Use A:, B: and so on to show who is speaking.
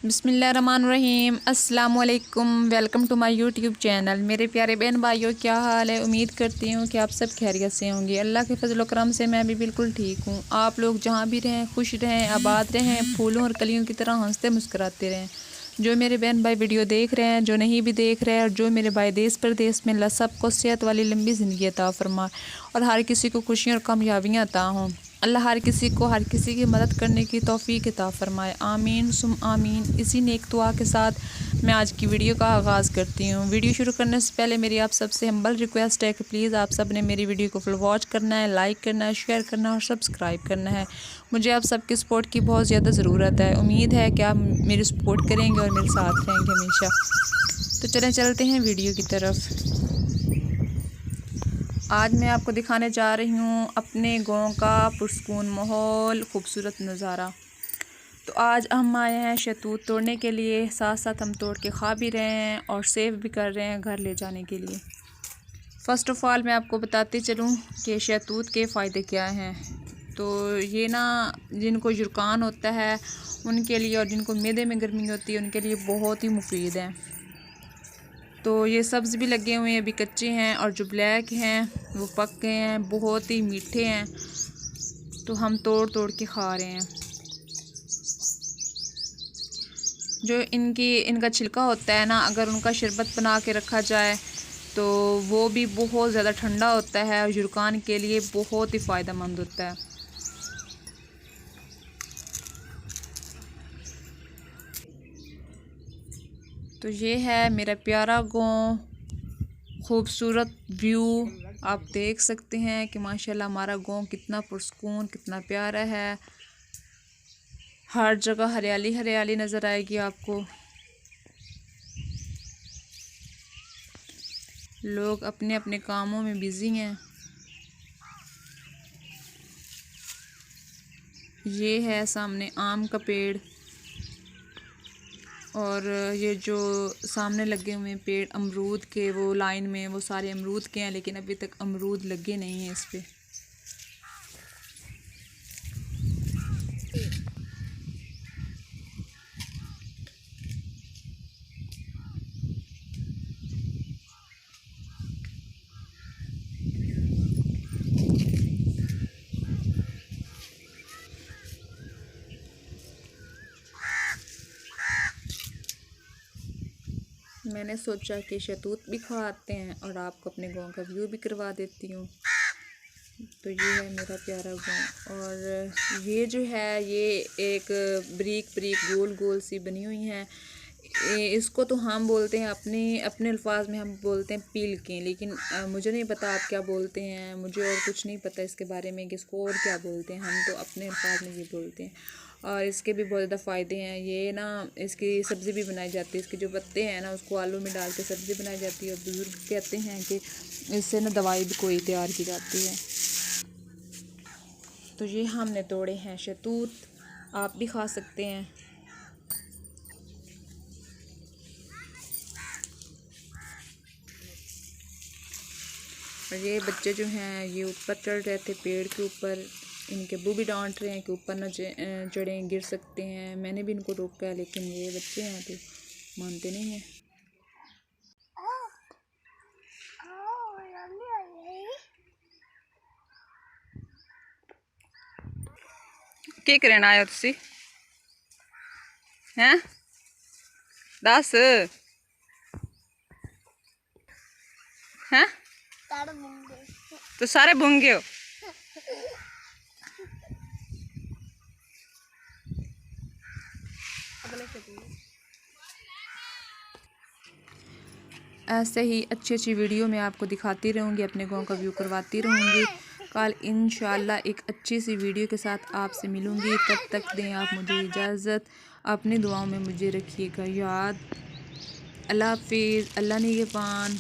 A: बिस्मिल्लाहिर्रहमानिर्रहीम अस्सलाम वालेकुम। Welcome to my YouTube channel. मेरे प्यारे बहन भाइयों, क्या हाल है? उम्मीद करती हूँ कि आप सब खैरियत से होंगे। अल्लाह के फजल करम से मैं भी बिल्कुल ठीक हूँ। आप लोग जहाँ भी रहें खुश रहें, आबाद रहें, फूलों और कलियों की तरह हंसते मुस्कुराते रहें। जो मेरे बहन भाई वीडियो देख रहे हैं, जो नहीं भी देख रहे हैं, और जो मेरे भाई देश प्रदेश में, अल्लाह सबको सेहत वाली लंबी ज़िंदगी अता फरमाए और हर किसी को खुशियाँ और कामयाबियाँ अता हों। अल्लाह हर किसी को हर किसी की मदद करने की तौफीक अता फरमाए। आमीन सुम आमीन। इसी नेक दुआ के साथ मैं आज की वीडियो का आगाज़ करती हूँ। वीडियो शुरू करने से पहले मेरी आप सबसे हम्बल रिक्वेस्ट है कि प्लीज़ आप सब ने मेरी वीडियो को फुल वॉच करना है, लाइक करना है, शेयर करना है और सब्सक्राइब करना है। मुझे आप सबकी सपोर्ट की बहुत ज़्यादा ज़रूरत है। उम्मीद है कि आप मेरी सपोर्ट करेंगे और मेरे साथ रहेंगे हमेशा। तो चलते हैं वीडियो की तरफ। आज मैं आपको दिखाने जा रही हूँ अपने गांव का पुरसकून माहौल, खूबसूरत नज़ारा। तो आज हम आए हैं शहतूत तोड़ने के लिए, साथ साथ हम तोड़ के खा भी रहे हैं और सेव भी कर रहे हैं घर ले जाने के लिए। फ़र्स्ट ऑफ़ ऑल मैं आपको बताती चलूँ कि शहतूत के फ़ायदे क्या हैं। तो ये ना, जिनको जुर्कान होता है उनके लिए और जिनको मैदे में गर्मी होती है उनके लिए बहुत ही मुफीद है। तो ये सब्ज़ भी लगे हुए हैं, अभी कच्चे हैं, और जो ब्लैक हैं वो पक गए हैं, बहुत ही मीठे हैं। तो हम तोड़ तोड़ के खा रहे हैं। जो इनका छिलका होता है ना, अगर उनका शरबत बना के रखा जाए तो वो भी बहुत ज़्यादा ठंडा होता है और जुर्कान के लिए बहुत ही फ़ायदेमंद होता है। तो ये है मेरा प्यारा गाँव, खूबसूरत व्यू आप देख सकते हैं कि माशाल्लाह हमारा गांव कितना पुरसकून, कितना प्यारा है। हर जगह हरियाली हरियाली नज़र आएगी आपको। लोग अपने अपने कामों में बिज़ी हैं। ये है सामने आम का पेड़, और ये जो सामने लगे हुए पेड़ अमरूद के, वो लाइन में वो सारे अमरूद के हैं, लेकिन अभी तक अमरूद लगे नहीं हैं इस पे। मैंने सोचा कि शहतूत भी खाते हैं और आपको अपने गांव का व्यू भी करवा देती हूँ। तो ये है मेरा प्यारा गांव, और ये जो है ये एक ब्रीक ब्रीक गोल गोल सी बनी हुई हैं। इसको तो हम बोलते हैं, अपने अपने अल्फाज में हम बोलते हैं पीलकें, लेकिन मुझे नहीं पता आप क्या बोलते हैं। मुझे और कुछ नहीं पता इसके बारे में कि इसको और क्या बोलते हैं। हम तो अपने अल्फाज में ये बोलते हैं। और इसके भी बहुत ज़्यादा फ़ायदे हैं। ये ना, इसकी सब्ज़ी भी बनाई जाती है। इसके जो पत्ते हैं ना, उसको आलू में डाल के सब्ज़ी बनाई जाती है। और बुज़ुर्ग कहते हैं कि इससे ना दवाई भी कोई तैयार की जाती है। तो ये हमने तोड़े हैं शहतूत, आप भी खा सकते हैं। और ये बच्चे जो हैं ये ऊपर चढ़ रहे थे पेड़ के ऊपर। इनके अब्बू भी डांट रहे हैं कि ऊपर न चढ़ें, गिर सकते हैं। मैंने भी इनको रोका है, लेकिन ये बच्चे हैं तो मानते नहीं हैं। क्या करना आया तुसी हैं? दस हैं? तो सारे बूंगे हो। ऐसे ही अच्छी अच्छी वीडियो मैं आपको दिखाती रहूँगी, अपने गांव का व्यू करवाती रहूँगी। कल इंशाल्लाह एक अच्छी सी वीडियो के साथ आपसे मिलूँगी। तब तक दें आप मुझे इजाज़त। अपनी दुआओं में मुझे रखिएगा याद। अल्लाह हाफिज़। अल्लाह निगहबान।